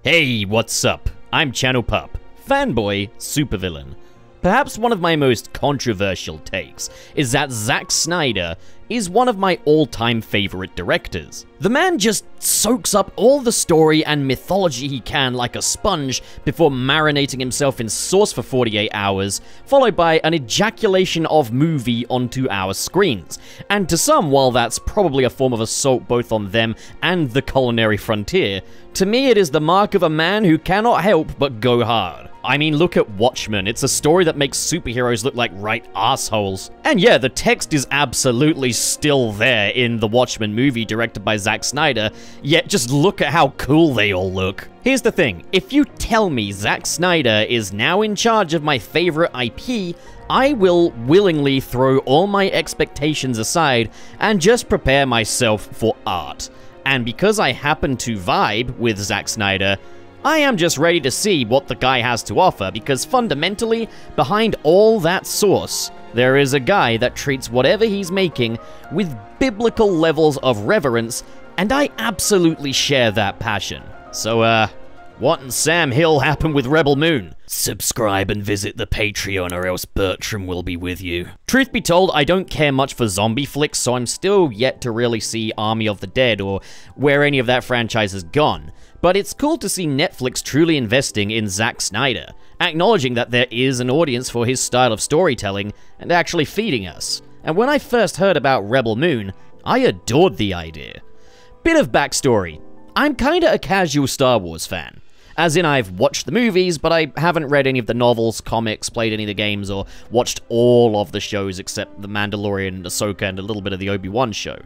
Hey, what's up? I'm Channel Pup, fanboy supervillain. Perhaps one of my most controversial takes is that Zack Snyder is one of my all-time favorite directors. The man just soaks up all the story and mythology he can like a sponge before marinating himself in sauce for 48 hours, followed by an ejaculation of movie onto our screens. And to some, while that's probably a form of assault both on them and the culinary frontier, to me it is the mark of a man who cannot help but go hard. I mean, look at Watchmen. It's a story that makes superheroes look like right assholes. And yeah, the text is absolutely still there in the Watchmen movie directed by Zack Snyder, yet just look at how cool they all look. Here's the thing, if you tell me Zack Snyder is now in charge of my favorite IP, I will willingly throw all my expectations aside and just prepare myself for art. And because I happen to vibe with Zack Snyder, I am just ready to see what the guy has to offer, because fundamentally, behind all that sauce, there is a guy that treats whatever he's making with biblical levels of reverence, and I absolutely share that passion. So, what in Sam Hill happened with Rebel Moon? Subscribe and visit the Patreon or else Bertram will be with you. Truth be told, I don't care much for zombie flicks, so I'm still yet to really see Army of the Dead or where any of that franchise has gone. But it's cool to see Netflix truly investing in Zack Snyder, acknowledging that there is an audience for his style of storytelling and actually feeding us. And when I first heard about Rebel Moon, I adored the idea. Bit of backstory. I'm kinda a casual Star Wars fan. As in, I've watched the movies, but I haven't read any of the novels, comics, played any of the games, or watched all of the shows except The Mandalorian, Ahsoka, and a little bit of the Obi-Wan show.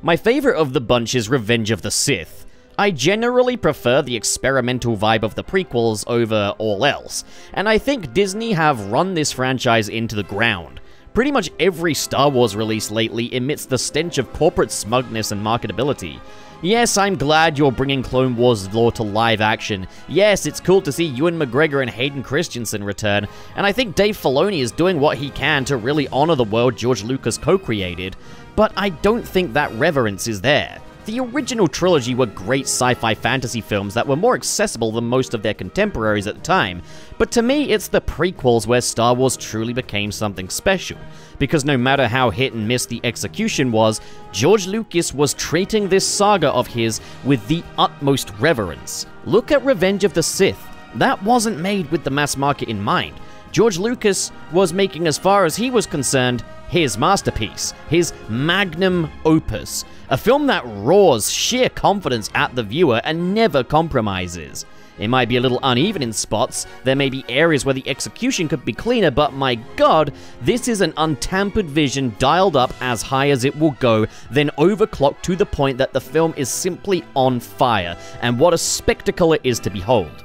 My favorite of the bunch is Revenge of the Sith. I generally prefer the experimental vibe of the prequels over all else, and I think Disney have run this franchise into the ground. Pretty much every Star Wars release lately emits the stench of corporate smugness and marketability. Yes, I'm glad you're bringing Clone Wars lore to live action. Yes, it's cool to see Ewan McGregor and Hayden Christensen return, and I think Dave Filoni is doing what he can to really honor the world George Lucas co-created, but I don't think that reverence is there. The original trilogy were great sci-fi fantasy films that were more accessible than most of their contemporaries at the time, but to me it's the prequels where Star Wars truly became something special, because no matter how hit and miss the execution was, George Lucas was treating this saga of his with the utmost reverence. Look at Revenge of the Sith. That wasn't made with the mass market in mind. George Lucas was making, as far as he was concerned, his masterpiece, his magnum opus, a film that roars sheer confidence at the viewer and never compromises. It might be a little uneven in spots, there may be areas where the execution could be cleaner, but my god, this is an untampered vision dialed up as high as it will go, then overclocked to the point that the film is simply on fire, and what a spectacle it is to behold.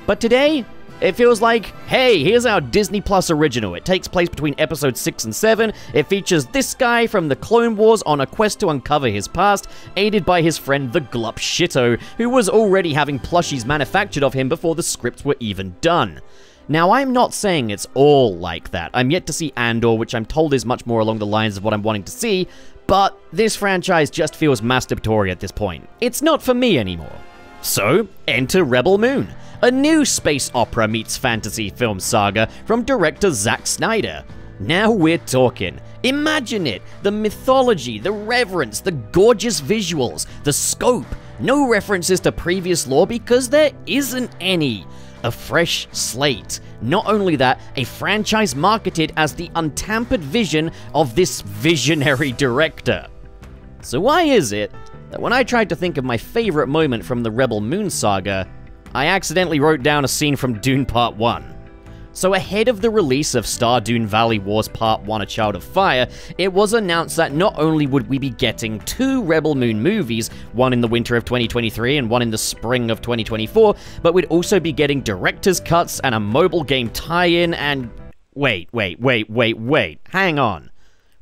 But today, it feels like, hey, here's our Disney Plus original. It takes place between episodes 6 and 7. It features this guy from the Clone Wars on a quest to uncover his past, aided by his friend the Glup Shitto, who was already having plushies manufactured of him before the scripts were even done. Now, I'm not saying it's all like that. I'm yet to see Andor, which I'm told is much more along the lines of what I'm wanting to see, but this franchise just feels masturbatory at this point. It's not for me anymore. So, enter Rebel Moon, a new space opera meets fantasy film saga from director Zack Snyder. Now we're talking. Imagine it, the mythology, the reverence, the gorgeous visuals, the scope, no references to previous lore because there isn't any. A fresh slate. Not only that, a franchise marketed as the untampered vision of this visionary director. So why is it that when I tried to think of my favorite moment from the Rebel Moon saga, I accidentally wrote down a scene from Dune Part 1. So ahead of the release of Stardew Valley Wars Part 1 A Child of Fire, it was announced that not only would we be getting 2 Rebel Moon movies, one in the winter of 2023 and one in the spring of 2024, but we'd also be getting director's cuts and a mobile game tie-in and... Wait, hang on.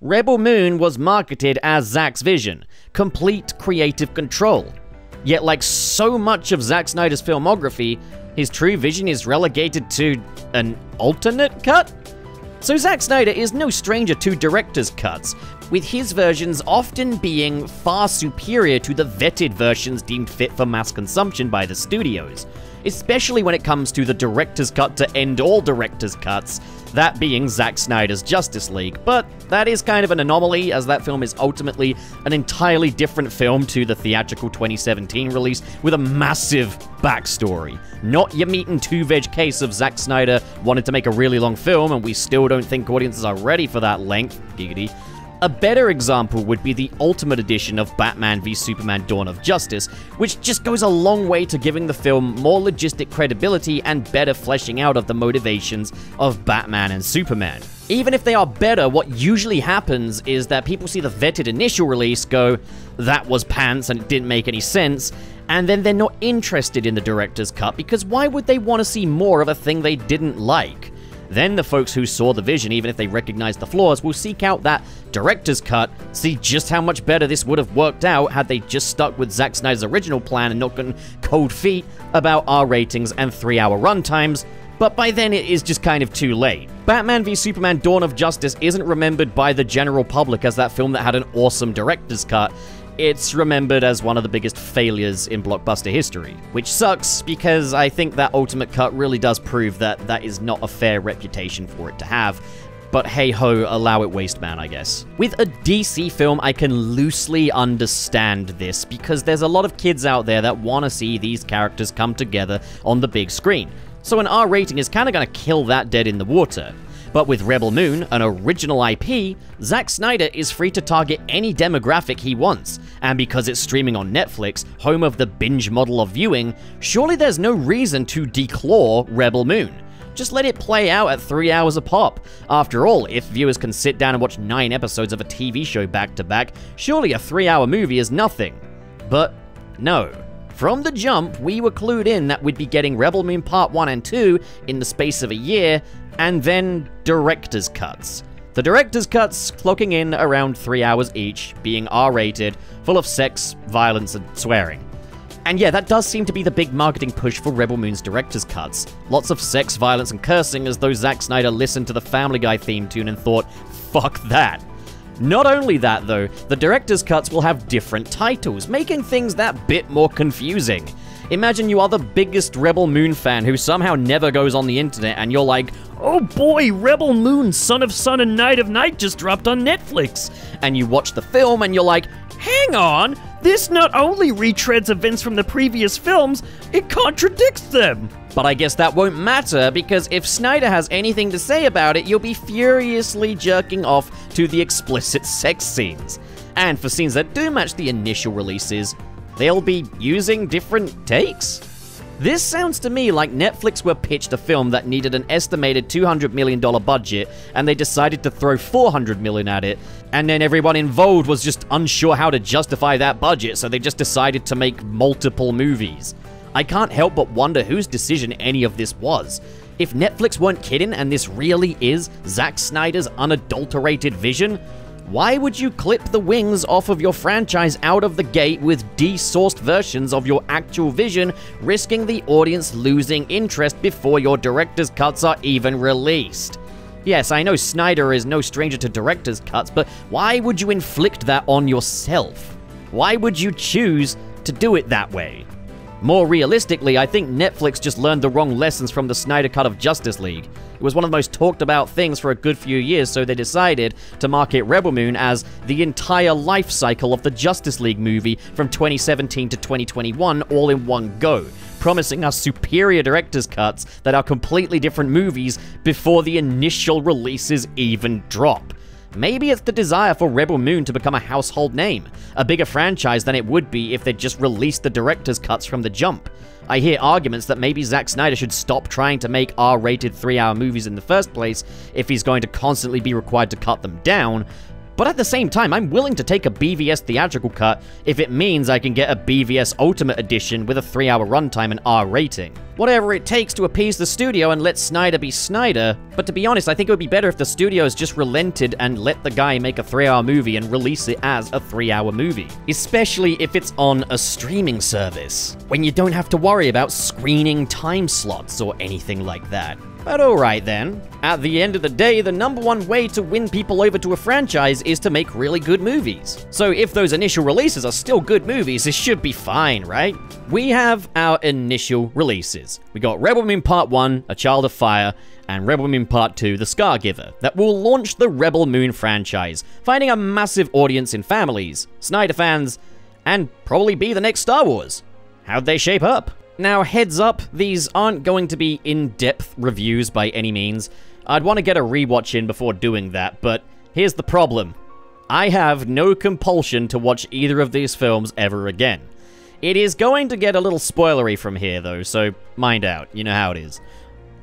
Rebel Moon was marketed as Zack's vision, complete creative control. Yet like so much of Zack Snyder's filmography, his true vision is relegated to an alternate cut? So Zack Snyder is no stranger to director's cuts, with his versions often being far superior to the vetted versions deemed fit for mass consumption by the studios. especially when it comes to the director's cut to end all director's cuts, that being Zack Snyder's Justice League. But that is kind of an anomaly, as that film is ultimately an entirely different film to the theatrical 2017 release with a massive backstory. Not your meat and two-veg case of Zack Snyder wanted to make a really long film and we still don't think audiences are ready for that length, giggity. A better example would be the Ultimate Edition of Batman v Superman: Dawn of Justice, which just goes a long way to giving the film more logistic credibility and better fleshing out of the motivations of Batman and Superman. Even if they are better, what usually happens is that people see the vetted initial release, go, that was pants and it didn't make any sense, and then they're not interested in the director's cut, because why would they want to see more of a thing they didn't like? Then the folks who saw the vision, even if they recognize the flaws, will seek out that director's cut, see just how much better this would have worked out had they just stuck with Zack Snyder's original plan and not gotten cold feet about R ratings and 3-hour runtimes, but by then it is just kind of too late. Batman v Superman: Dawn of Justice isn't remembered by the general public as that film that had an awesome director's cut. It's remembered as one of the biggest failures in blockbuster history, which sucks because I think that Ultimate Cut really does prove that that is not a fair reputation for it to have. But hey-ho, allow it waste, man, I guess. With a DC film, I can loosely understand this because there's a lot of kids out there that want to see these characters come together on the big screen. So an R rating is kind of going to kill that dead in the water. But with Rebel Moon, an original IP, Zack Snyder is free to target any demographic he wants, and because it's streaming on Netflix, home of the binge model of viewing, surely there's no reason to declaw Rebel Moon. Just let it play out at 3 hours a pop. After all, if viewers can sit down and watch 9 episodes of a TV show back to back, surely a 3-hour movie is nothing. But no. From the jump, we were clued in that we'd be getting Rebel Moon Part 1 and 2 in the space of a year, and then director's cuts. The director's cuts clocking in around 3 hours each, being R-rated, full of sex, violence, and swearing. And yeah, that does seem to be the big marketing push for Rebel Moon's director's cuts. Lots of sex, violence, and cursing, as though Zack Snyder listened to the Family Guy theme tune and thought, fuck that. Not only that though, the director's cuts will have different titles, making things that bit more confusing. Imagine you are the biggest Rebel Moon fan who somehow never goes on the internet and you're like, oh boy, Rebel Moon, Son of Sun and Night of Night just dropped on Netflix. And you watch the film and you're like, hang on, this not only retreads events from the previous films, it contradicts them. But I guess that won't matter, because if Snyder has anything to say about it, you'll be furiously jerking off to the explicit sex scenes. And for scenes that do match the initial releases, they'll be using different takes? This sounds to me like Netflix were pitched a film that needed an estimated $200 million budget, and they decided to throw $400 million at it, and then everyone involved was just unsure how to justify that budget, so they just decided to make multiple movies. I can't help but wonder whose decision any of this was. If Netflix weren't kidding and this really is Zack Snyder's unadulterated vision, why would you clip the wings off of your franchise out of the gate with de-sourced versions of your actual vision, risking the audience losing interest before your director's cuts are even released? Yes, I know Snyder is no stranger to director's cuts, but why would you inflict that on yourself? Why would you choose to do it that way? More realistically, I think Netflix just learned the wrong lessons from the Snyder cut of Justice League. It was one of the most talked about things for a good few years, so they decided to market Rebel Moon as the entire life cycle of the Justice League movie from 2017 to 2021 all in one go, promising us superior director's cuts that are completely different movies before the initial releases even drop. Maybe it's the desire for Rebel Moon to become a household name, a bigger franchise than it would be if they just released the director's cuts from the jump. I hear arguments that maybe Zack Snyder should stop trying to make R-rated 3-hour movies in the first place if he's going to constantly be required to cut them down, but at the same time, I'm willing to take a BVS theatrical cut if it means I can get a BVS Ultimate Edition with a 3-hour runtime and R rating. Whatever it takes to appease the studio and let Snyder be Snyder, but to be honest, I think it would be better if the studios just relented and let the guy make a 3-hour movie and release it as a 3-hour movie. Especially if it's on a streaming service, when you don't have to worry about screening time slots or anything like that. But alright then, at the end of the day, the #1 way to win people over to a franchise is to make really good movies. So if those initial releases are still good movies, it should be fine, right? We have our initial releases. We got Rebel Moon Part 1, A Child of Fire, and Rebel Moon Part 2, The Scargiver, that will launch the Rebel Moon franchise, finding a massive audience in families, Snyder fans, and probably be the next Star Wars. How'd they shape up? Now, heads up, these aren't going to be in-depth reviews by any means. I'd want to get a rewatch in before doing that, but here's the problem. I have no compulsion to watch either of these films ever again. It is going to get a little spoilery from here, though, so mind out. You know how it is.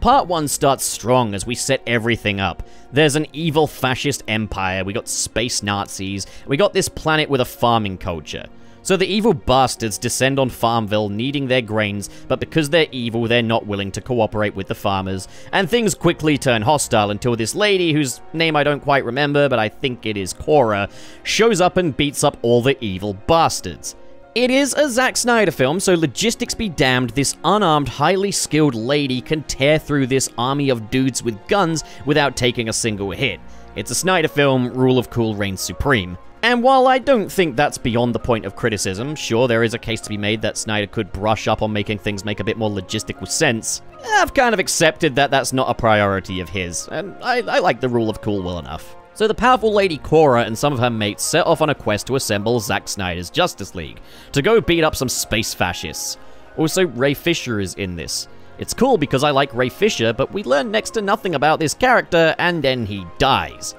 Part 1 starts strong as we set everything up. There's an evil fascist empire, we got space Nazis, we got this planet with a farming culture. So the evil bastards descend on Farmville needing their grains, but because they're evil, they're not willing to cooperate with the farmers, and things quickly turn hostile until this lady, whose name I don't quite remember, but I think it is Kora, shows up and beats up all the evil bastards. It is a Zack Snyder film, so logistics be damned, this unarmed, highly skilled lady can tear through this army of dudes with guns without taking a single hit. It's a Snyder film, rule of cool reigns supreme. And while I don't think that's beyond the point of criticism, sure, there is a case to be made that Snyder could brush up on making things make a bit more logistical sense. I've kind of accepted that that's not a priority of his, and I like the rule of cool well enough. So the powerful lady Kora and some of her mates set off on a quest to assemble Zack Snyder's Justice League, to go beat up some space fascists. Also, Ray Fisher is in this. It's cool because I like Ray Fisher, but we learn next to nothing about this character, and then he dies.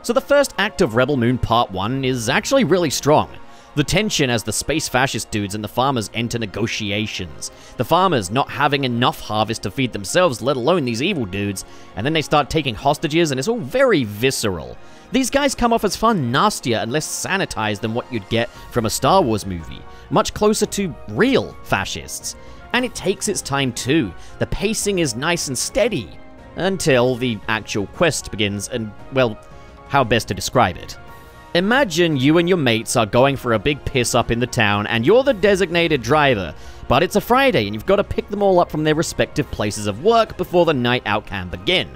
So the first act of Rebel Moon Part 1 is actually really strong. The tension as the space fascist dudes and the farmers enter negotiations. The farmers not having enough harvest to feed themselves, let alone these evil dudes, and then they start taking hostages, and it's all very visceral. These guys come off as far nastier and less sanitized than what you'd get from a Star Wars movie, much closer to real fascists. And it takes its time too. The pacing is nice and steady, until the actual quest begins, and, well, how best to describe it. Imagine you and your mates are going for a big piss up in the town, and you're the designated driver, but it's a Friday and you've got to pick them all up from their respective places of work before the night out can begin.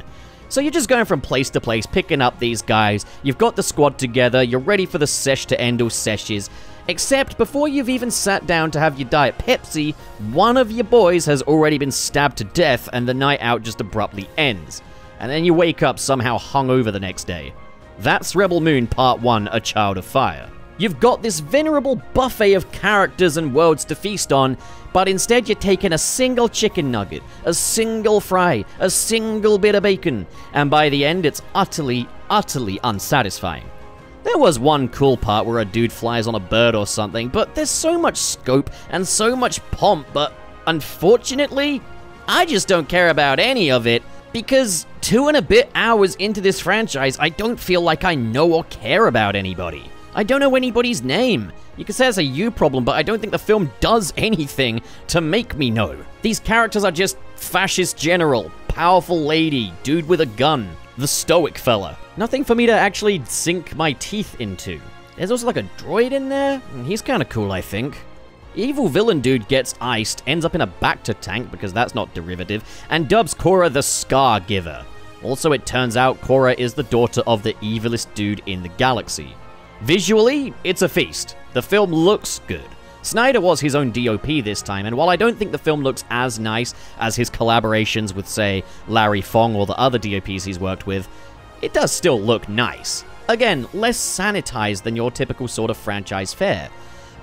So you're just going from place to place, picking up these guys, you've got the squad together, you're ready for the sesh to end all seshes, except before you've even sat down to have your Diet Pepsi, one of your boys has already been stabbed to death and the night out just abruptly ends. And then you wake up somehow hungover the next day. That's Rebel Moon Part 1, A Child of Fire. You've got this venerable buffet of characters and worlds to feast on, but instead you're taking a single chicken nugget, a single fry, a single bit of bacon, and by the end it's utterly, utterly unsatisfying. There was one cool part where a dude flies on a bird or something, but there's so much scope and so much pomp, but unfortunately, I just don't care about any of it, because 2 and a bit hours into this franchise, I don't feel like I know or care about anybody. I don't know anybody's name. You could say it's a you problem, but I don't think the film does anything to make me know. These characters are just fascist general, powerful lady, dude with a gun, the stoic fella. Nothing for me to actually sink my teeth into. There's also like a droid in there. He's kind of cool, I think. Evil villain dude gets iced, ends up in a Bacta tank because that's not derivative, and dubs Kora the Scargiver. Also, it turns out Kora is the daughter of the evilest dude in the galaxy. Visually, it's a feast. The film looks good. Snyder was his own DOP this time, and while I don't think the film looks as nice as his collaborations with, say, Larry Fong or the other DOPs he's worked with, it does still look nice. Again, less sanitized than your typical sort of franchise fare.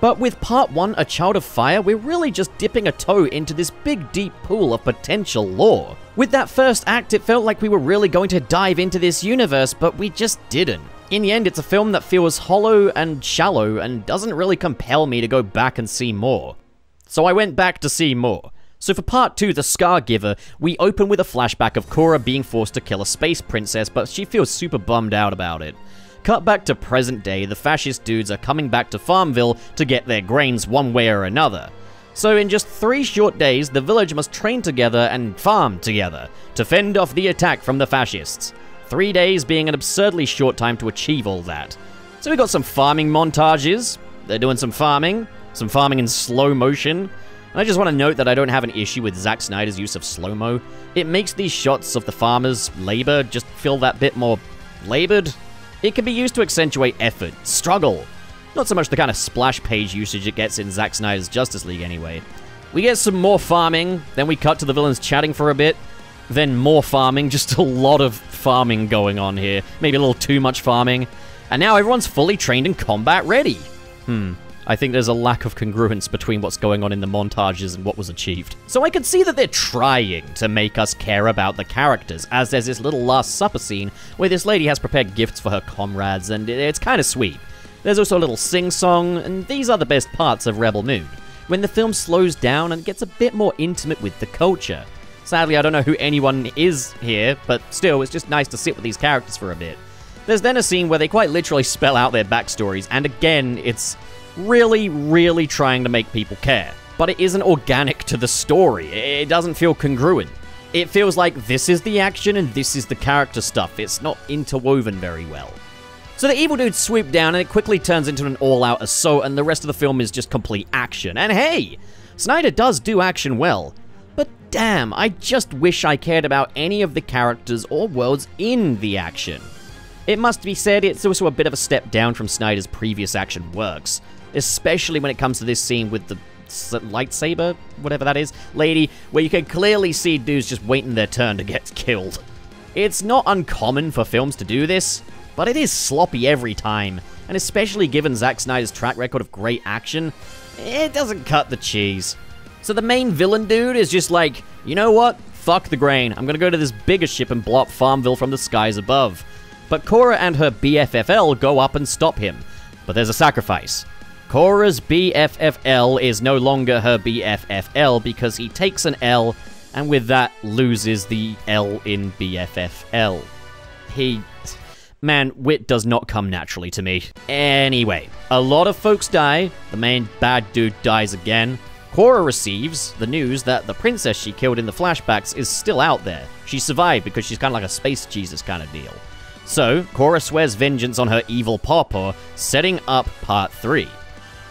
But with Part 1, A Child of Fire, we're really just dipping a toe into this big deep pool of potential lore. With that first act, it felt like we were really going to dive into this universe, but we just didn't. In the end, it's a film that feels hollow and shallow and doesn't really compel me to go back and see more. So I went back to see more. So for Part 2, The Scargiver, we open with a flashback of Kora being forced to kill a space princess, but she feels super bummed out about it. Cut back to present day, the fascist dudes are coming back to Farmville to get their grains one way or another. So in just 3 short days, the village must train together and farm together to fend off the attack from the fascists. 3 days being an absurdly short time to achieve all that. So we got some farming montages, they're doing some farming in slow motion. And I just want to note that I don't have an issue with Zack Snyder's use of slow-mo. It makes these shots of the farmers' labor just feel that bit more labored. It can be used to accentuate effort, struggle. Not so much the kind of splash page usage it gets in Zack Snyder's Justice League anyway. We get some more farming, then we cut to the villains chatting for a bit, then more farming, just a lot of farming going on here. Maybe a little too much farming. And now everyone's fully trained and combat ready. I think there's a lack of congruence between what's going on in the montages and what was achieved. So I can see that they're trying to make us care about the characters, as there's this little Last Supper scene where this lady has prepared gifts for her comrades, and it's kind of sweet. There's also a little sing-song, and these are the best parts of Rebel Moon, when the film slows down and gets a bit more intimate with the culture. Sadly, I don't know who anyone is here, but still, it's just nice to sit with these characters for a bit. There's then a scene where they quite literally spell out their backstories, and again, it's really, really trying to make people care. But it isn't organic to the story. It doesn't feel congruent. It feels like this is the action and this is the character stuff. It's not interwoven very well. So the evil dudes swoop down and it quickly turns into an all-out assault, and the rest of the film is just complete action. And hey, Snyder does do action well. But damn, I just wish I cared about any of the characters or worlds in the action. It must be said, it's also a bit of a step down from Snyder's previous action works. Especially when it comes to this scene with the lightsaber, whatever that is, lady, where you can clearly see dudes just waiting their turn to get killed. It's not uncommon for films to do this, but it is sloppy every time, and especially given Zack Snyder's track record of great action, it doesn't cut the cheese. So the main villain dude is just like, you know what? Fuck the grain. I'm gonna go to this bigger ship and blow up Farmville from the skies above. But Kora and her BFFL go up and stop him. But there's a sacrifice. Kora's BFFL is no longer her BFFL because he takes an L, and with that loses the L in BFFL. Man, wit does not come naturally to me. Anyway, a lot of folks die, the main bad dude dies again. Kora receives the news that the princess she killed in the flashbacks is still out there. She survived because she's kind of like a space Jesus kind of deal. So, Kora swears vengeance on her evil pawpaw, setting up part 3.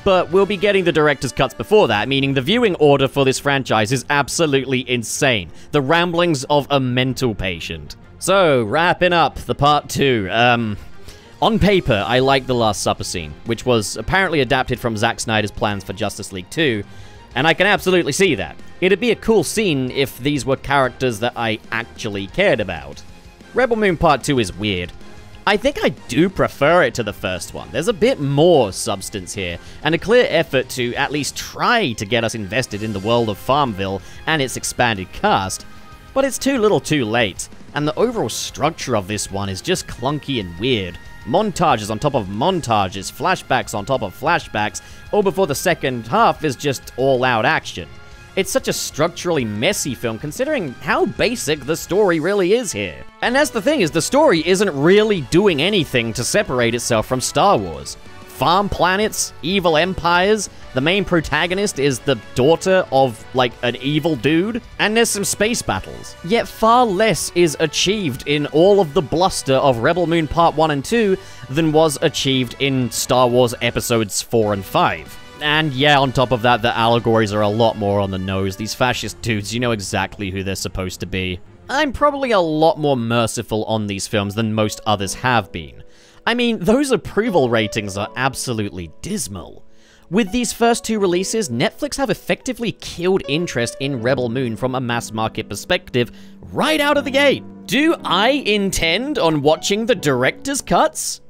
But we'll be getting the director's cuts before that, meaning the viewing order for this franchise is absolutely insane. The ramblings of a mental patient. So, wrapping up the part 2. On paper, I like the Last Supper scene, which was apparently adapted from Zack Snyder's plans for Justice League 2, and I can absolutely see that. It'd be a cool scene if these were characters that I actually cared about. Rebel Moon Part 2 is weird. I think I do prefer it to the first one. There's a bit more substance here, and a clear effort to at least try to get us invested in the world of Farmville and its expanded cast, but it's too little too late, and the overall structure of this one is just clunky and weird. Montages on top of montages, flashbacks on top of flashbacks, all before the second half is just all-out action. It's such a structurally messy film considering how basic the story really is here. And that's the thing, is the story isn't really doing anything to separate itself from Star Wars. Farm planets, evil empires, the main protagonist is the daughter of, like, an evil dude, and there's some space battles. Yet far less is achieved in all of the bluster of Rebel Moon Part 1 and 2 than was achieved in Star Wars Episodes 4 and 5. And yeah, on top of that, the allegories are a lot more on the nose. These fascist dudes, you know exactly who they're supposed to be. I'm probably a lot more merciful on these films than most others have been. I mean, those approval ratings are absolutely dismal. With these first 2 releases, Netflix have effectively killed interest in Rebel Moon from a mass market perspective right out of the gate. Do I intend on watching the director's cuts?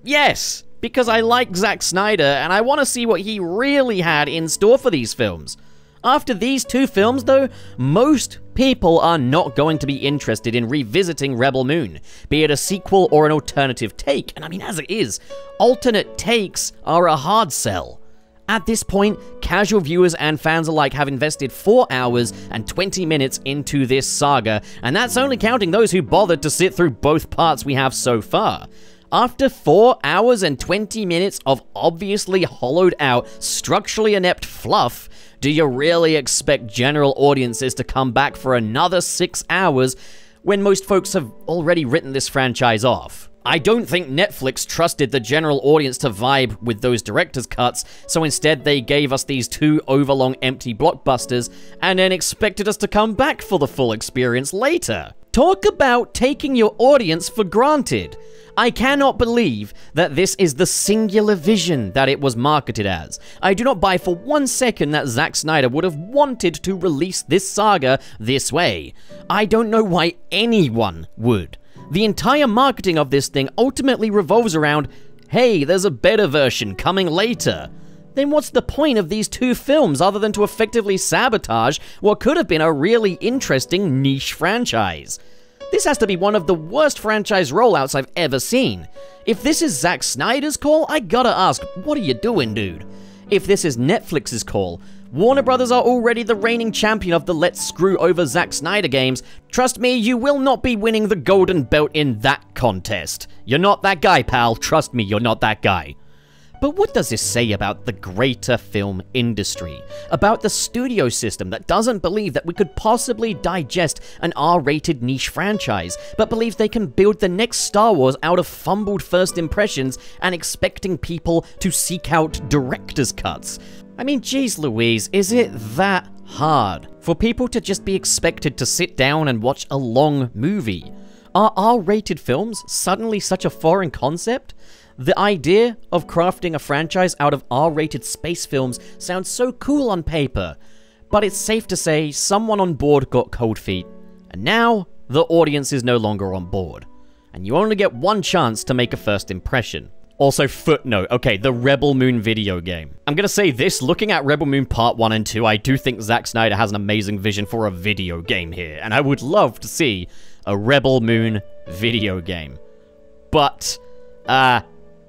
Yes, because I like Zack Snyder and I want to see what he really had in store for these films. After these 2 films, though, most people are not going to be interested in revisiting Rebel Moon, be it a sequel or an alternative take. And I mean, as it is, alternate takes are a hard sell. At this point, casual viewers and fans alike have invested 4 hours and 20 minutes into this saga, and that's only counting those who bothered to sit through both parts we have so far. After 4 hours and 20 minutes of obviously hollowed out, structurally inept fluff, do you really expect general audiences to come back for another 6 hours when most folks have already written this franchise off. I don't think Netflix trusted the general audience to vibe with those director's cuts, so instead they gave us these 2 overlong empty blockbusters and then expected us to come back for the full experience later. Talk about taking your audience for granted. I cannot believe that this is the singular vision that it was marketed as. I do not buy for 1 second that Zack Snyder would have wanted to release this saga this way. I don't know why anyone would. The entire marketing of this thing ultimately revolves around, hey, there's a better version coming later. Then what's the point of these 2 films other than to effectively sabotage what could have been a really interesting niche franchise? This has to be one of the worst franchise rollouts I've ever seen. If this is Zack Snyder's call, I gotta ask, what are you doing, dude? If this is Netflix's call, Warner Brothers are already the reigning champion of the let's screw over Zack Snyder games. Trust me, you will not be winning the golden belt in that contest. You're not that guy, pal. Trust me, you're not that guy. But what does this say about the greater film industry? About the studio system that doesn't believe that we could possibly digest an R-rated niche franchise, but believes they can build the next Star Wars out of fumbled first impressions and expecting people to seek out director's cuts? I mean, geez Louise, is it that hard for people to just be expected to sit down and watch a long movie? Are R-rated films suddenly such a foreign concept? The idea of crafting a franchise out of R-rated space films sounds so cool on paper, but it's safe to say someone on board got cold feet, and now the audience is no longer on board, and you only get 1 chance to make a first impression. Also, footnote, okay, the Rebel Moon video game. I'm gonna say this, looking at Rebel Moon Part 1 and 2, I do think Zack Snyder has an amazing vision for a video game here, and I would love to see a Rebel Moon video game. But,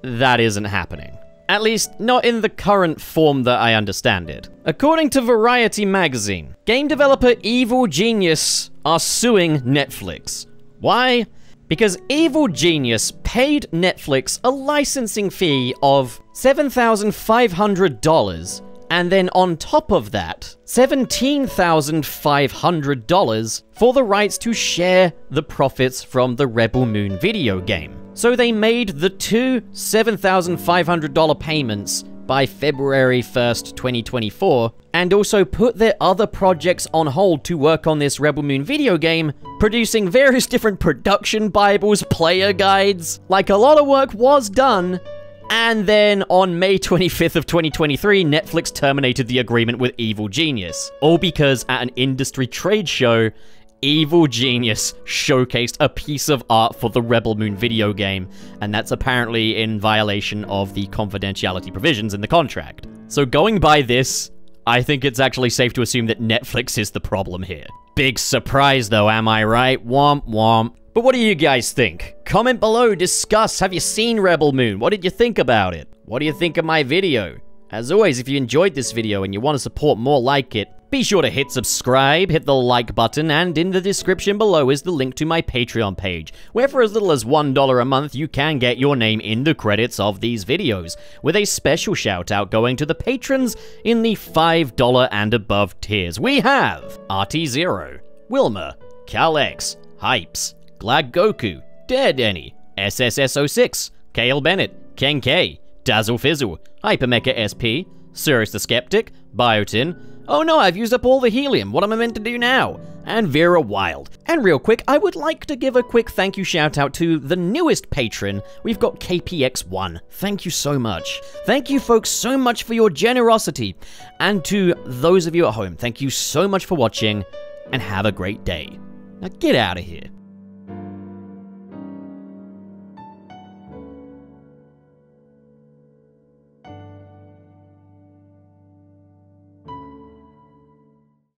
that isn't happening. At least, not in the current form that I understand it. According to Variety magazine, game developer Evil Genius are suing Netflix. Why? Because Evil Genius paid Netflix a licensing fee of $7,500, and then on top of that, $17,500 for the rights to share the profits from the Rebel Moon video game. So they made the 2 $7,500 payments by February 1st, 2024, and also put their other projects on hold to work on this Rebel Moon video game, producing various different production bibles, player guides. Like, a lot of work was done, and then on May 25th of 2023, Netflix terminated the agreement with Evil Genius. All because at an industry trade show, Evil Genius showcased a piece of art for the Rebel Moon video game, and that's apparently in violation of the confidentiality provisions in the contract. So going by this, I think it's actually safe to assume that Netflix is the problem here. Big surprise though, am I right? Womp womp. But what do you guys think? Comment below, discuss. Have you seen Rebel Moon? What did you think about it? What do you think of my video? As always, if you enjoyed this video and you want to support more like it, be sure to hit subscribe, hit the like button, and in the description below is the link to my Patreon page, where for as little as $1 a month, you can get your name in the credits of these videos, with a special shout out going to the patrons in the $5 and above tiers. We have RT0, Wilma, CalX, Hypes, Glad Goku, Dare Denny, SSS06, Kale Bennett, Ken K, Dazzle Fizzle, Hypermecha SP, Cyrus the Skeptic, Biotin, oh no, I've used up all the helium, what am I meant to do now? And Vera Wild. And real quick, I would like to give a quick thank you shout out to the newest patron. We've got KPX1. Thank you so much. Thank you folks so much for your generosity. And to those of you at home, thank you so much for watching, and have a great day. Now get out of here.